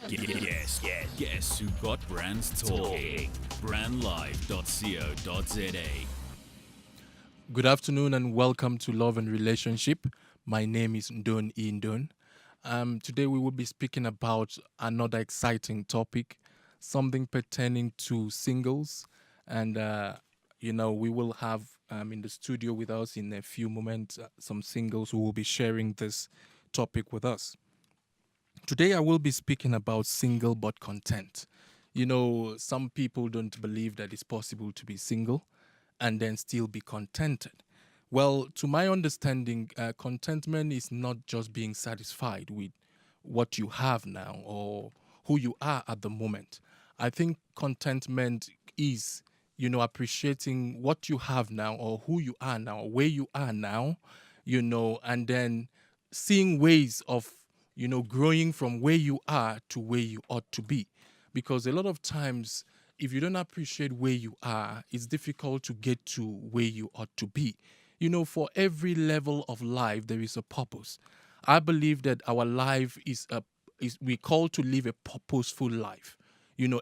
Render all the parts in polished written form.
Guess who got brands talking? Brandlife.co.za. Good afternoon and welcome to Love and Relationship. My name is Ndon Indon. Today we will be speaking about another exciting topic, something pertaining to singles. And, we will have in the studio with us in a few moments some singles who will be sharing this topic with us. Today I will be speaking about single but content. Some people don't believe that it's possible to be single and then still be contented. Well, to my understanding, contentment is not just being satisfied with what you have now or who you are at the moment. I think contentment is, appreciating what you have now or who you are now, where you are now, and then seeing ways of, growing from where you are to where you ought to be. Because a lot of times, if you don't appreciate where you are, it's difficult to get to where you ought to be. For every level of life, there is a purpose. I believe that our life is we called to live a purposeful life.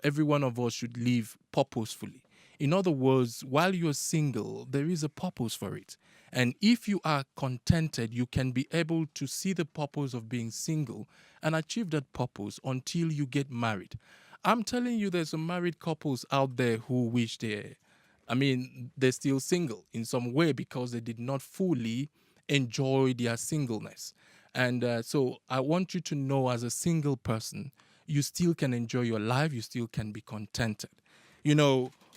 Every one of us should live purposefully. In other words, while you're single, there is a purpose for it. And if you are contented, you can be able to see the purpose of being single and achieve that purpose until you get married. I'm telling you, there's some married couples out there who wish they're still single in some way because they did not fully enjoy their singleness. And so I want you to know, as a single person, you still can enjoy your life, you still can be contented.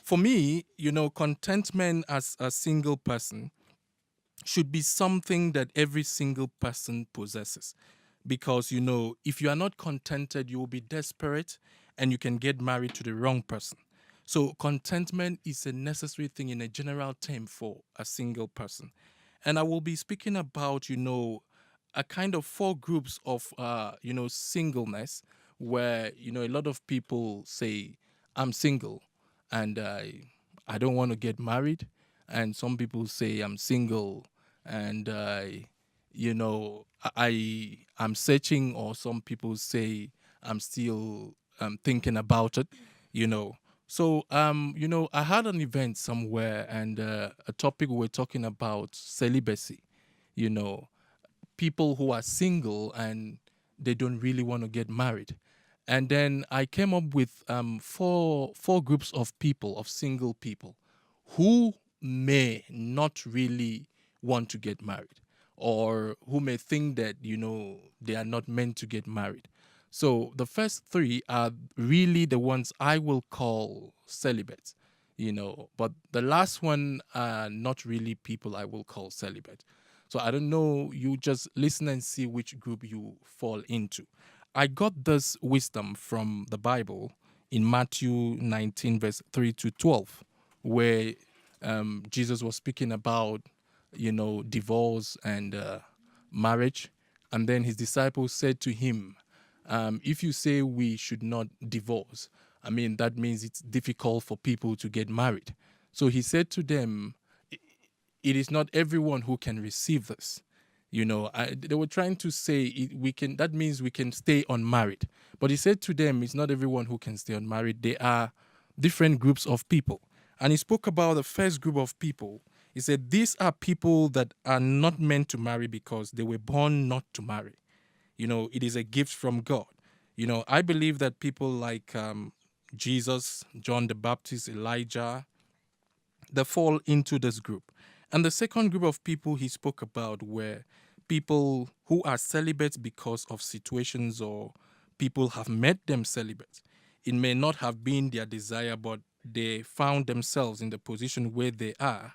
For me, contentment as a single person should be something that every single person possesses. Because, if you are not contented, you will be desperate and you can get married to the wrong person. So, contentment is a necessary thing in a general term for a single person. And I will be speaking about, a kind of four groups of, singleness where, a lot of people say, I'm single and I don't want to get married. And some people say, I'm single and I'm searching, or some people say I'm still thinking about it, you know. So I had an event somewhere, and a topic we were talking about celibacy. You know, people who are single and they don't really want to get married. And then I came up with four groups of people, of single people, who may not really want to get married, or who may think that they are not meant to get married. So the first three are really the ones I will call celibates, but the last one are not really people I will call celibate. So I don't know, you just listen and see which group you fall into. I got this wisdom from the Bible in Matthew 19, verse 3 to 12, where Jesus was speaking about, divorce and marriage. And then his disciples said to him, if you say we should not divorce, that means it's difficult for people to get married. So he said to them, it is not everyone who can receive this. They were trying to say we can. That means we can stay unmarried. But he said to them, it's not everyone who can stay unmarried. There are different groups of people, and he spoke about the first group of people. He said these are people that are not meant to marry because they were born not to marry. It is a gift from God. I believe that people like Jesus, John the Baptist, Elijah, they fall into this group. And the second group of people he spoke about were people who are celibates because of situations, or people have made them celibates. It may not have been their desire, but they found themselves in the position where they are,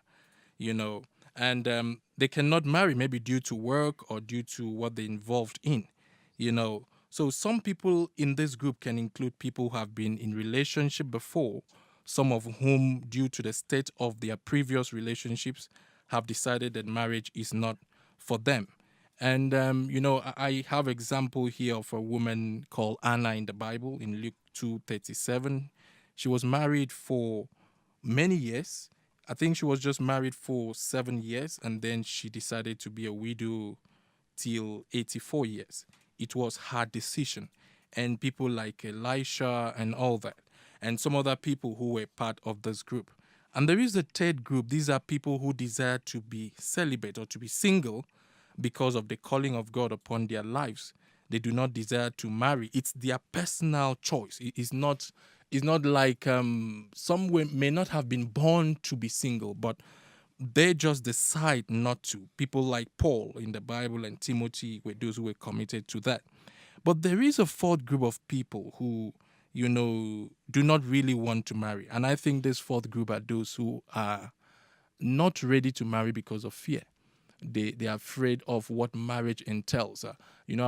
you know, and they cannot marry, maybe due to work or due to what they're involved in, you know. So some people in this group can include people who have been in relationship before, some of whom, due to the state of their previous relationships, have decided that marriage is not for them. And I have example here of a woman called Anna in the Bible in Luke 2:37. She was married for many years. I think she was just married for 7 years, and then she decided to be a widow till 84 years. It was her decision. and people like Elisha and all that, and some other people who were part of this group. And there is a third group. These are people who desire to be celibate or to be single because of the calling of God upon their lives. They do not desire to marry. It's their personal choice. It's not like some may not have been born to be single, but they just decide not to. People like Paul in the Bible and Timothy were those who were committed to that. But there is a fourth group of people who, do not really want to marry. And I think this fourth group are those who are not ready to marry because of fear. They are afraid of what marriage entails. I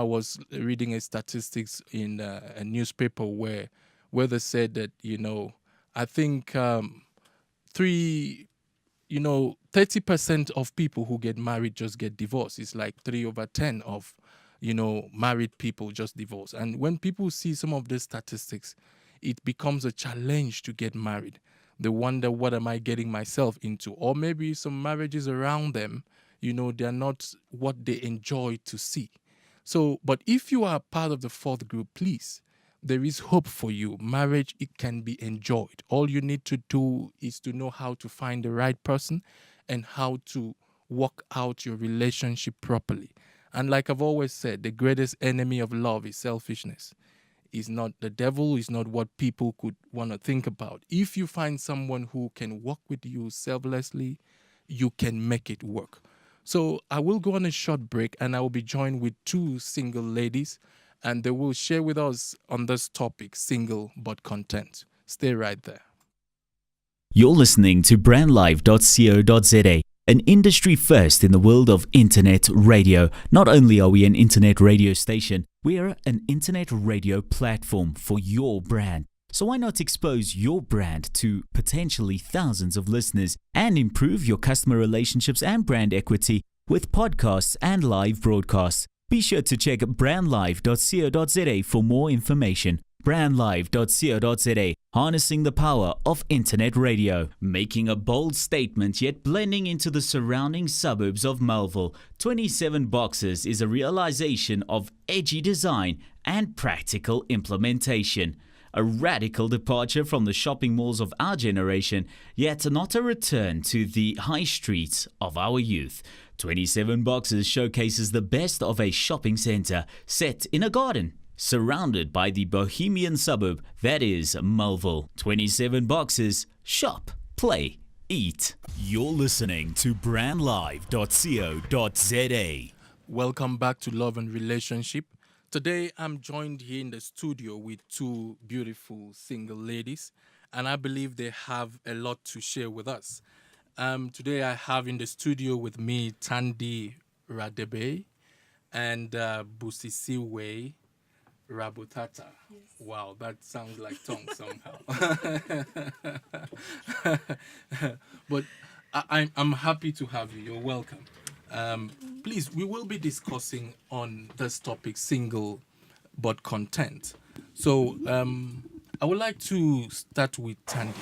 was reading a statistics in a newspaper where they said that, I think 30% of people who get married just get divorced. It's like 3/10 of, married people just divorce. And when people see some of these statistics, it becomes a challenge to get married. They wonder, what am I getting myself into? Or maybe some marriages around them, they're not what they enjoy to see. So, but if you are part of the fourth group, please, there is hope for you. Marriage, it can be enjoyed. All you need to do is to know how to find the right person and how to work out your relationship properly. And like I've always said, the greatest enemy of love is selfishness. It's not the devil, it's not what people could want to think about. If you find someone who can work with you selflessly, you can make it work. So I will go on a short break and I will be joined with two single ladies and they will share with us on this topic, single but content. Stay right there. You're listening to brandlife.co.za, an industry first in the world of internet radio. Not only are we an internet radio station, we are an internet radio platform for your brand. So why not expose your brand to potentially thousands of listeners and improve your customer relationships and brand equity with podcasts and live broadcasts? Be sure to check brandlife.co.za for more information. brandlife.co.za, harnessing the power of internet radio. Making a bold statement yet blending into the surrounding suburbs of Melville, 27 Boxes is a realization of edgy design and practical implementation. A radical departure from the shopping malls of our generation, yet not a return to the high streets of our youth. 27 Boxes showcases the best of a shopping centre set in a garden, surrounded by the bohemian suburb that is Melville. 27 Boxes, shop, play, eat. You're listening to brandlive.co.za. Welcome back to Love and Relationship. Today, I'm joined here in the studio with two beautiful single ladies, and I believe they have a lot to share with us. Today, I have in the studio with me Tandy Radebe and Busisiwe Rabutata. Yes. Wow, that sounds like tongue somehow. But I'm happy to have you. You're welcome. Please, we will be discussing on this topic, single but content. So I would like to start with Tandy.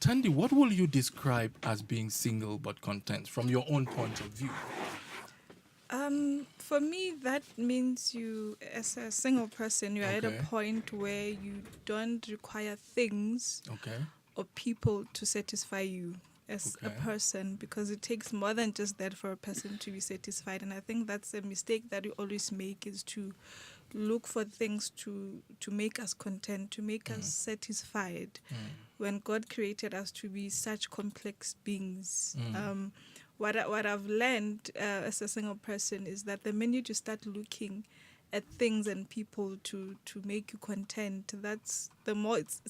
Tandy, what will you describe as being single but content from your own point of view? For me, that means you, as a single person, you're at a point where you don't require things or people to satisfy you as a person, because it takes more than just that for a person to be satisfied. And I think that's a mistake that we always make, is to look for things to make us content, to make us satisfied, when God created us to be such complex beings. What I've learned as a single person is that the minute you start looking at things and people to make you content, that's the more it's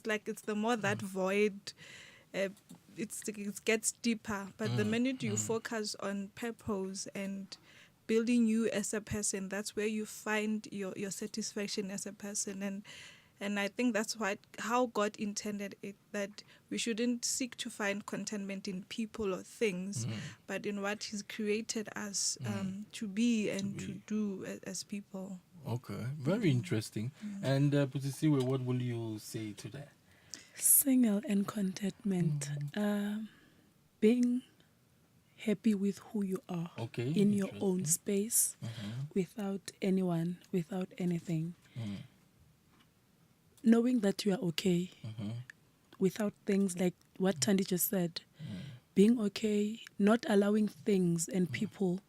the more that void it gets deeper. But the minute you focus on purpose and building you as a person, that's where you find your satisfaction as a person. And I think that's how God intended it, that we shouldn't seek to find contentment in people or things, but in what He's created us to be and to do as people. Okay, very interesting. And Pusisiwe, what will you say to that? Single and contentment. Being happy with who you are in your own space, without anyone, without anything. knowing that you are okay without things like what Thandi just said, being okay, not allowing things and people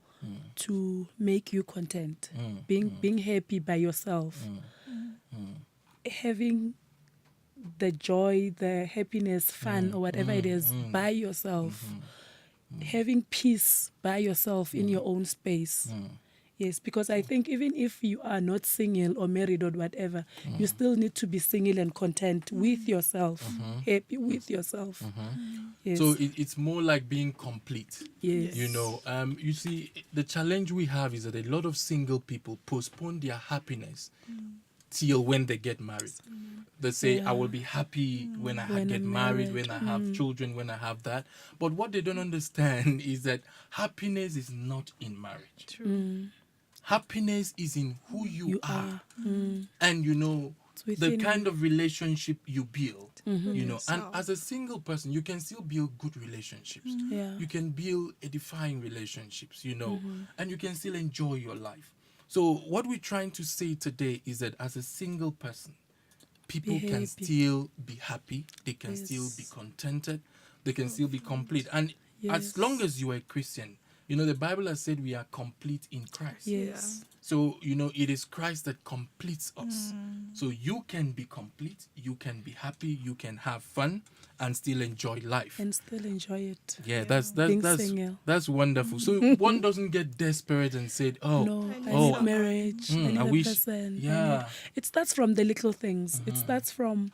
to make you content, being happy by yourself, having the joy, the happiness, fun, or whatever it is by yourself, having peace by yourself in your own space. Yes, because I think even if you are not single or married or whatever, you still need to be single and content with yourself, happy with yourself. Yes. So it's more like being complete. Yes. You know, you see, the challenge we have is that a lot of single people postpone their happiness till when they get married. They say, I will be happy when I get married, when I have children, when I have that. But what they don't understand is that happiness is not in marriage. True. Happiness is in who you are. And, you know, the kind of relationship you build, you know. And as a single person, you can still build good relationships. You can build edifying relationships, you know, and you can still enjoy your life. So what we're trying to say today is that as a single person, people can still be happy, they can still be contented, they can still be complete. And as long as you are a Christian, you know, the Bible has said we are complete in Christ. Yes. So, you know, it is Christ that completes us. So you can be complete, you can be happy, you can have fun and still enjoy life. And still enjoy it. Yeah, Being single. that's wonderful. So one doesn't get desperate and said, I need marriage, I need I a wish, person. yeah. It starts from the little things. It starts from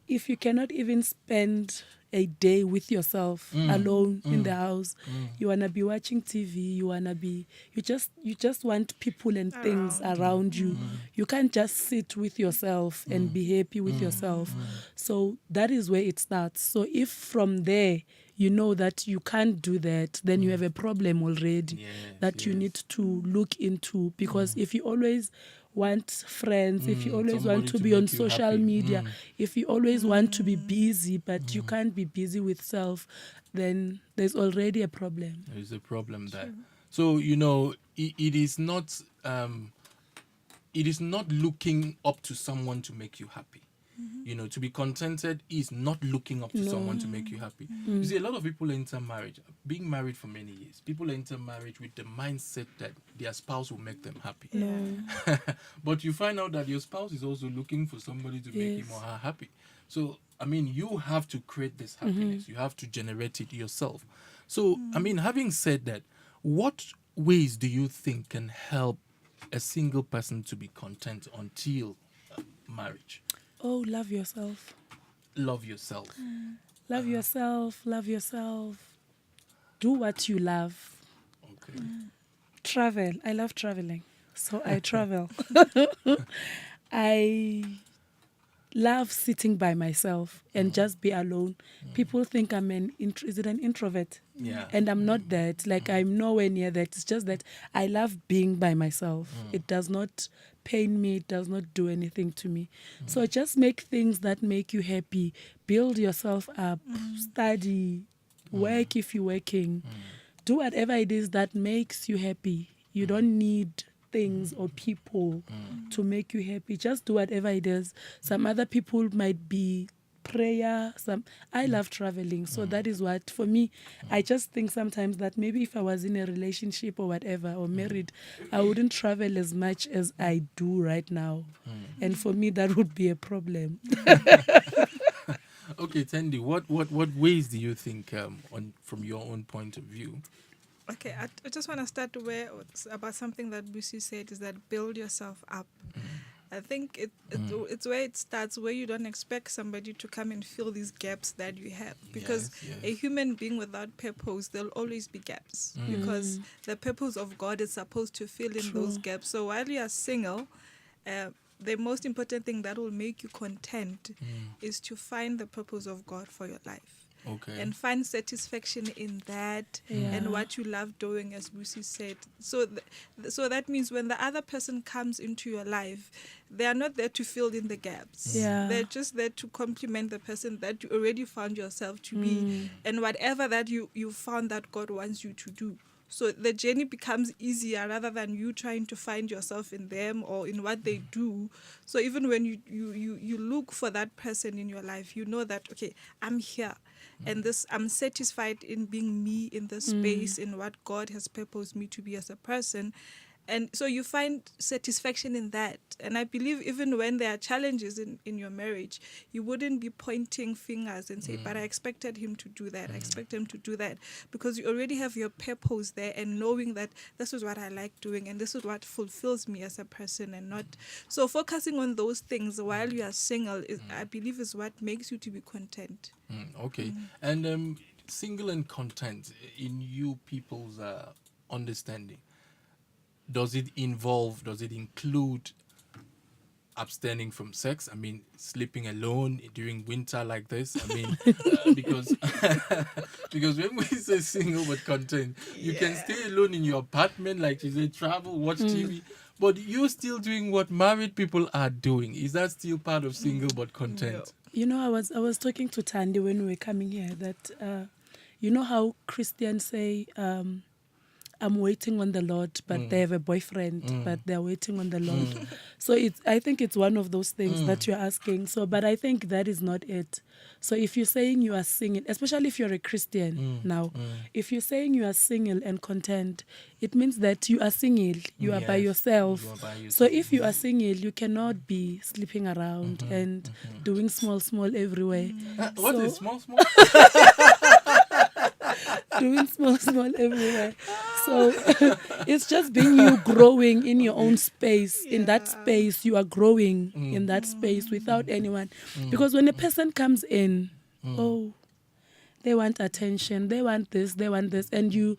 if you cannot even spend a day with yourself alone in the house, you wanna be watching TV, you just want people and things around you. You can't just sit with yourself and be happy with yourself. So that is where it starts. So if from there you know that you can't do that, then you have a problem already you need to look into. Because if you always want friends, if you always want to be on social media, if you always want to be busy, but you can't be busy with self, then there's already a problem. There is a problem there. So, you know, it is not looking up to someone to make you happy. You know, to be contented is not looking up to someone to make you happy. You see, a lot of people enter marriage, being married for many years, people enter marriage with the mindset that their spouse will make them happy. But you find out that your spouse is also looking for somebody to make him or her happy. So, I mean, you have to create this happiness. You have to generate it yourself. So, I mean, having said that, what ways do you think can help a single person to be content until marriage? Oh, love yourself. Love yourself. Love yourself. Love yourself. Do what you love. Okay. Travel. I love traveling. So I travel. I love sitting by myself and just be alone. People think I'm an introvert. Yeah. And I'm not that. Like, I'm nowhere near that. It's just that I love being by myself. It does not pain me. It does not do anything to me. So just make things that make you happy. Build yourself up. Study. Work if you're working. Do whatever it is that makes you happy. You don't need things or people to make you happy. Just do whatever it is. Some other people might be prayer. I love traveling, so that is what for me. I just think sometimes that maybe if I was in a relationship or whatever or married, I wouldn't travel as much as I do right now, and for me that would be a problem. Okay, Thandi, what ways do you think from your own point of view? Okay, I just want to start about something that Busi said, is that build yourself up. I think it's where it starts, where you don't expect somebody to come and fill these gaps that you have. Because a human being without purpose, there'll always be gaps. Because the purpose of God is supposed to fill in those gaps. So while you are single, the most important thing that will make you content is to find the purpose of God for your life. Okay. And find satisfaction in that and what you love doing, as Busi said. So so that means when the other person comes into your life, they are not there to fill in the gaps. They're just there to complement the person that you already found yourself to be, and whatever that you found that God wants you to do. So the journey becomes easier rather than you trying to find yourself in them or in what they do. So even when you look for that person in your life, you know that, okay, I'm here. And this, I'm satisfied in being me in this space, in what God has purposed me to be as a person. And so you find satisfaction in that. And I believe even when there are challenges in your marriage, you wouldn't be pointing fingers and say, but I expected him to do that. I expect him to do that. Because you already have your purpose there and knowing that this is what I like doing and this is what fulfills me as a person and not. So focusing on those things while you are single, I believe is what makes you to be content. Okay. And single and content in you people's understanding. Does it include abstaining from sex? I mean, sleeping alone during winter like this? I mean, because when we say single but content, you can stay alone in your apartment, like you say, travel, watch TV, but you're still doing what married people are doing. Is that still part of single but content? No. You know, I was talking to Tandy when we were coming here that, you know how Christians say, I'm waiting on the Lord, but they have a boyfriend, but they're waiting on the Lord. So I think it's one of those things that you're asking. So, but I think that is not it. So if you're saying you are single, especially if you're a Christian now, if you're saying you are single and content, it means that you are single, you are by yourself. You are by yourself. So if you are single, you cannot be sleeping around and doing small everywhere. What So- is small? Doing small everywhere. So it's just being you growing in your own space. In that space, you are growing in that space without anyone. Because when a person comes in, they want attention, they want this, and you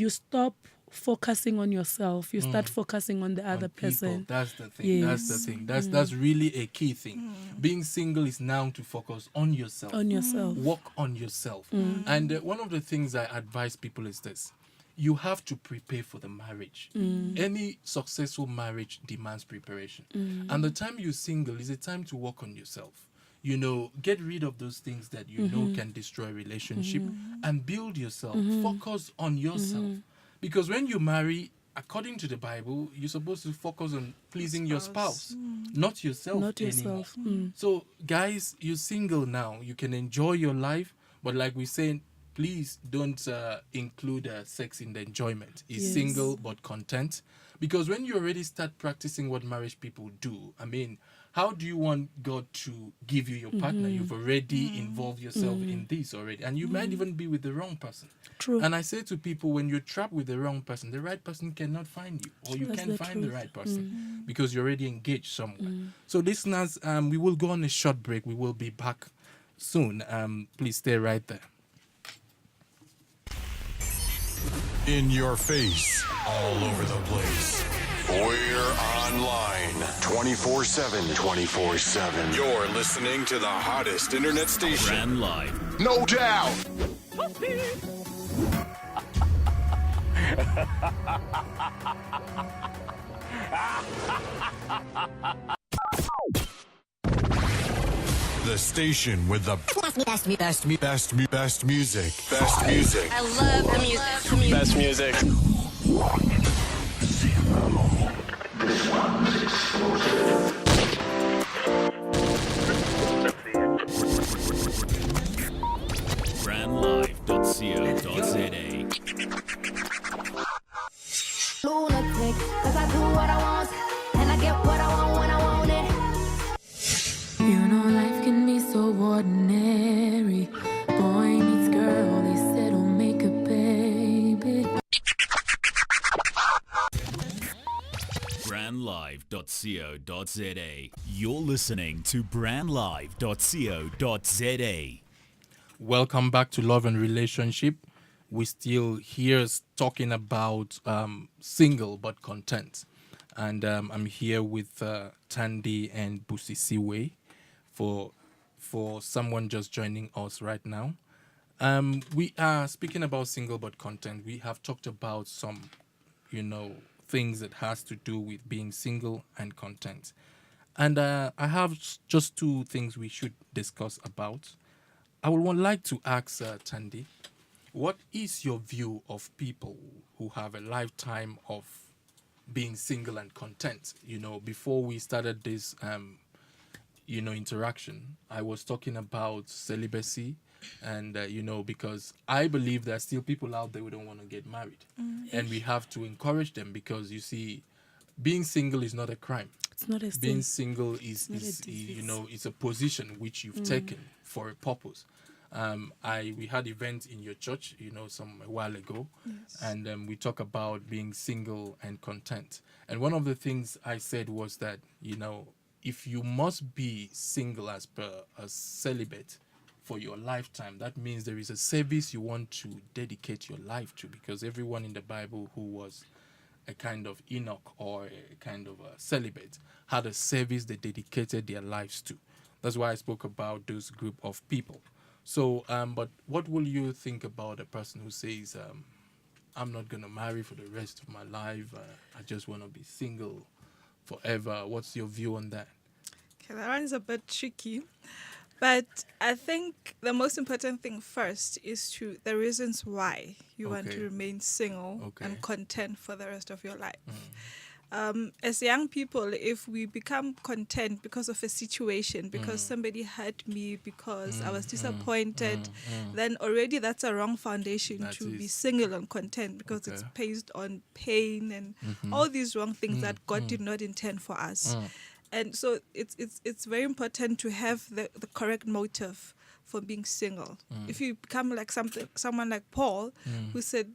stop focusing on yourself. You start focusing on the other person. People. That's the thing. Yes. That's the thing. That's really a key thing. Being single is now to focus on yourself. On yourself. Work on yourself. And one of the things I advise people is this. You have to prepare for the marriage. Any successful marriage demands preparation. And the time you're single is a time to work on yourself. You know, get rid of those things that you know can destroy a relationship and build yourself. Focus on yourself. Because when you marry, according to the Bible, you're supposed to focus on pleasing your spouse, not yourself Not anymore. yourself. So, guys, you're single now. You can enjoy your life, but like we said, please don't include sex in the enjoyment. It's Yes. single but content. Because when you already start practicing what marriage people do, I mean, how do you want God to give you your partner? You've already involved yourself in this already. And you might even be with the wrong person. True. And I say to people, when you're trapped with the wrong person, the right person cannot find you. Or you That's can't the find the truth. right person because you're already engaged somewhere. So listeners, we will go on a short break. We will be back soon. Please stay right there. In your face, all over the place. We're online 24/7. 24/7. You're listening to the hottest internet station. Brand Live. No doubt. The station with the best music. Best music. I love the music. Best music. Brandlive.co.za. Lunatic, 'cause I do what I want, and I get what I want when I want it. You know life can be so ordinary. Boy meets girl, they said, oh, make a baby. Brandlive.co.za. You're listening to Brandlive.co.za. Welcome back to Love and Relationship. We're still here talking about single but content. And I'm here with Tandy and Busisiwe for someone just joining us right now. We are speaking about single but content. We have talked about some, things that has to do with being single and content. And I have just two things we should discuss about. I would like to ask Tandy, what is your view of people who have a lifetime of being single and content? Before we started this, interaction, I was talking about celibacy, and because I believe there are still people out there who don't want to get married, and we have to encourage them, because you see, being single is not a crime. It's not a sin. Being single is it's a position which you've taken for a purpose. We had events in your church, a while ago, yes. And we talk about being single and content. And one of the things I said was that, if you must be single as per a celibate for your lifetime, that means there is a service you want to dedicate your life to, because everyone in the Bible who was a kind of Enoch or a kind of a celibate had a service they dedicated their lives to. That's why I spoke about those group of people. So, but what will you think about a person who says, I'm not going to marry for the rest of my life, I just want to be single forever? What's your view on that? Okay, that one is a bit tricky. But I think the most important thing first is the reasons why you want to remain single and content for the rest of your life. As young people, if we become content because of a situation, because somebody hurt me, because I was disappointed, then already that's a wrong foundation to be single and content, because it's based on pain and all these wrong things that God did not intend for us. And so it's very important to have the correct motive for being single. If you become like someone like Paul, who said,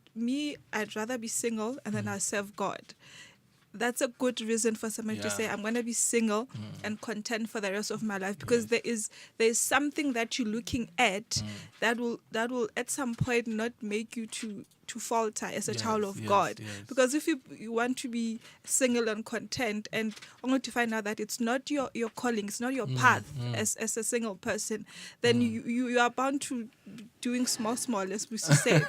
I'd rather be single and then I'll serve God. That's a good reason for somebody to say, I'm going to be single and content for the rest of my life, because there is something that you're looking at that will at some point not make you to falter as a child of God. Because if you want to be single and content, and only to find out that it's not your calling, it's not your path as a single person, then you are bound to doing small, as we say.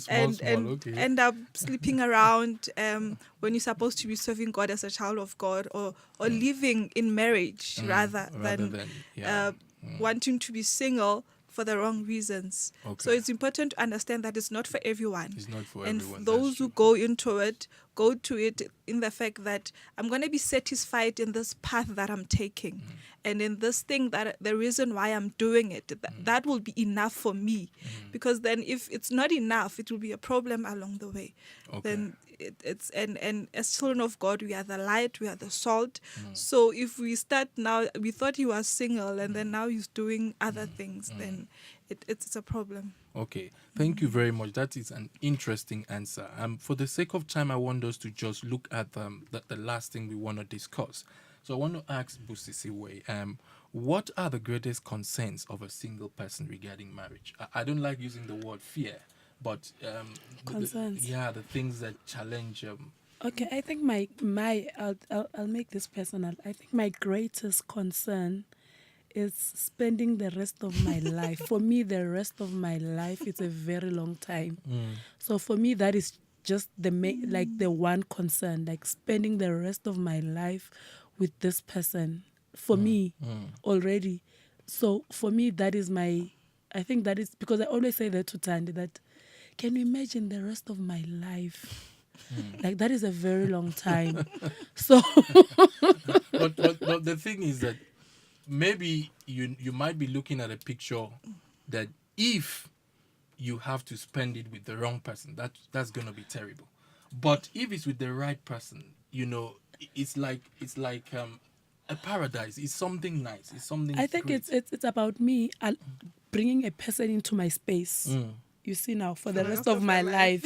And end up sleeping around when you're supposed to be serving God as a child of God, or living in marriage rather than wanting to be single for the wrong reasons. So it's important to understand that it's not for everyone. It's not for and everyone. And those who go to it in the fact that I'm going to be satisfied in this path that I'm taking. And in this thing, that the reason why I'm doing it, that will be enough for me. Because then if it's not enough, it will be a problem along the way. Then it's and as children of God, we are the light, we are the salt. So if we start now, we thought he was single and then now he's doing other things, then it's a problem. Okay, thank you very much. That is an interesting answer. For the sake of time, I want us to just look at the last thing we want to discuss. So I want to ask Busisiwe, what are the greatest concerns of a single person regarding marriage? I don't like using the word fear, but concerns. The things that challenge. Okay, I think I'll make this personal. I think my greatest concern is spending the rest of my life. For me, the rest of my life is a very long time. So for me, that is just the one concern, like spending the rest of my life with this person. For me, already. So for me, that is I think that is, because I always say that to Tandy, that can you imagine the rest of my life? Like, that is a very long time. So, but the thing is that maybe you might be looking at a picture that if you have to spend it with the wrong person, that's going to be terrible. But if it's with the right person, it's like a paradise. It's something nice. It's something. I think great. it's about me bringing a person into my space. You see, now for the rest of my life.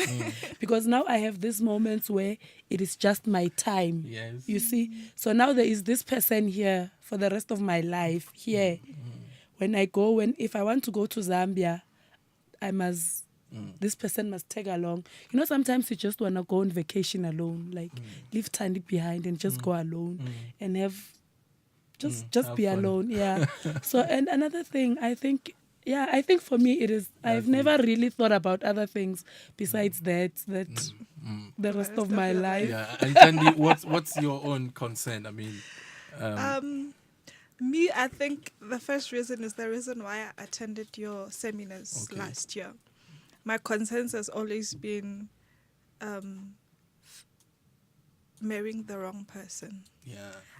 Because now I have these moments where it is just my time. Yes. You see? So now there is this person here for the rest of my life here. When if I want to go to Zambia, this person must tag along. Sometimes you just want to go on vacation alone, like leave Tandy behind and just go alone and have just be fun. Alone. Yeah. So, and another thing, I think for me it is, I've never really thought about other things besides that the rest of my life. Yeah. And Tandy, what's your own concern? I mean, me, I think the first reason is the reason why I attended your seminars last year. my consensus has always been marrying the wrong person.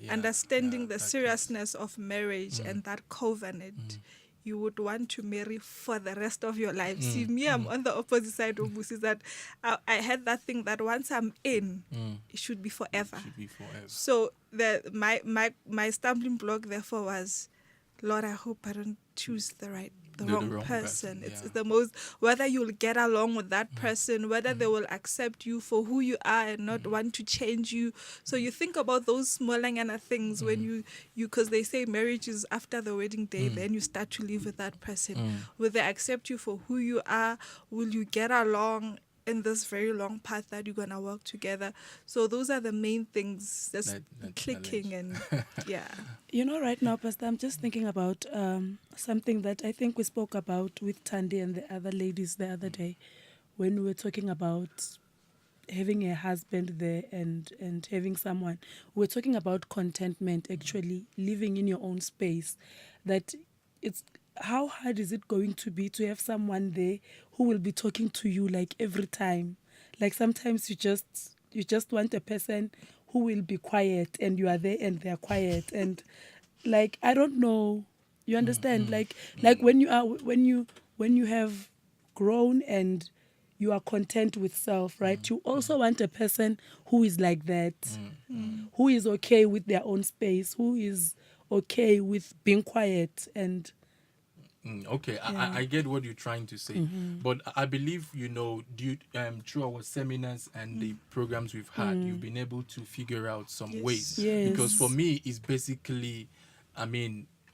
Understanding the seriousness of marriage and that covenant. You would want to marry for the rest of your life. See, me, I'm on the opposite side of Busi, that I had that thing that once I'm in, it should be forever. So my stumbling block therefore was, Lord, I hope I don't choose the wrong person. It's the most, whether you'll get along with that person, whether they will accept you for who you are and not want to change you. So you think about those small things when you because they say marriage is after the wedding day, then you start to live with that person. Will they accept you for who you are? Will you get along in this very long path that you're going to work together? So those are the main things that's clicking and You know, right now, Pastor, I'm just thinking about something that I think we spoke about with Tandy and the other ladies the other day when we were talking about having a husband there and having someone. We're talking about contentment, actually living in your own space. That it's how hard is it going to be to have someone there who will be talking to you like every time? Like sometimes you just want a person who will be quiet and you are there and they're quiet and like I don't know. You understand? Like when you have grown and you are content with self, right? You also want a person who is like that, who is okay with their own space, who is okay with being quiet and. Okay, I get what you're trying to say, but I believe, through our seminars and the programs we've had, you've been able to figure out some ways. Yes. Because for me, it's basically,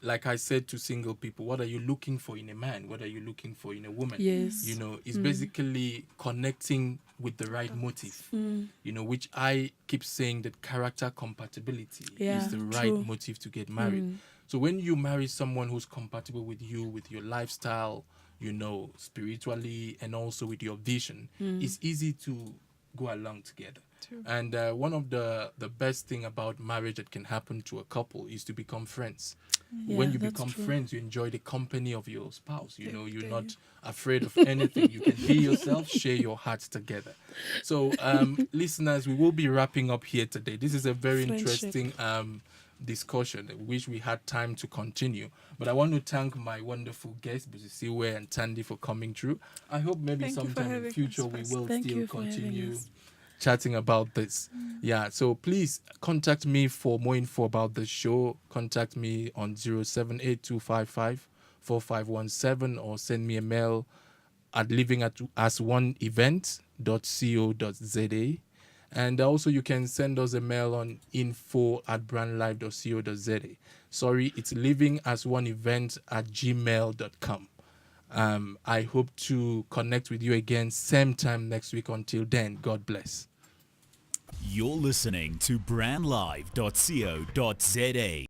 like I said to single people, what are you looking for in a man? What are you looking for in a woman? Yes. It's basically connecting with the right motive, which I keep saying that character compatibility is the right motive to get married. So when you marry someone who's compatible with you, with your lifestyle, spiritually, and also with your vision, it's easy to go along together. True. And one of the best thing about marriage that can happen to a couple is to become friends. When you become friends, you enjoy the company of your spouse. You're not afraid of anything. You can be yourself, share your hearts together. So, listeners, we will be wrapping up here today. This is a very interesting discussion. I wish we had time to continue, but I want to thank my wonderful guests, Busisiwe and Tandy, for coming through. I hope maybe sometime in the future we will still continue chatting about this. So please contact me for more info about the show. Contact me on 078-255-4517 or send me a mail at livingasOneEvent.co.za. And also you can send us a mail on info@brandlife.co.za. Sorry, it's livingasOneEvent@gmail.com. I hope to connect with you again same time next week. Until then, God bless. You're listening to brandlive.co.za.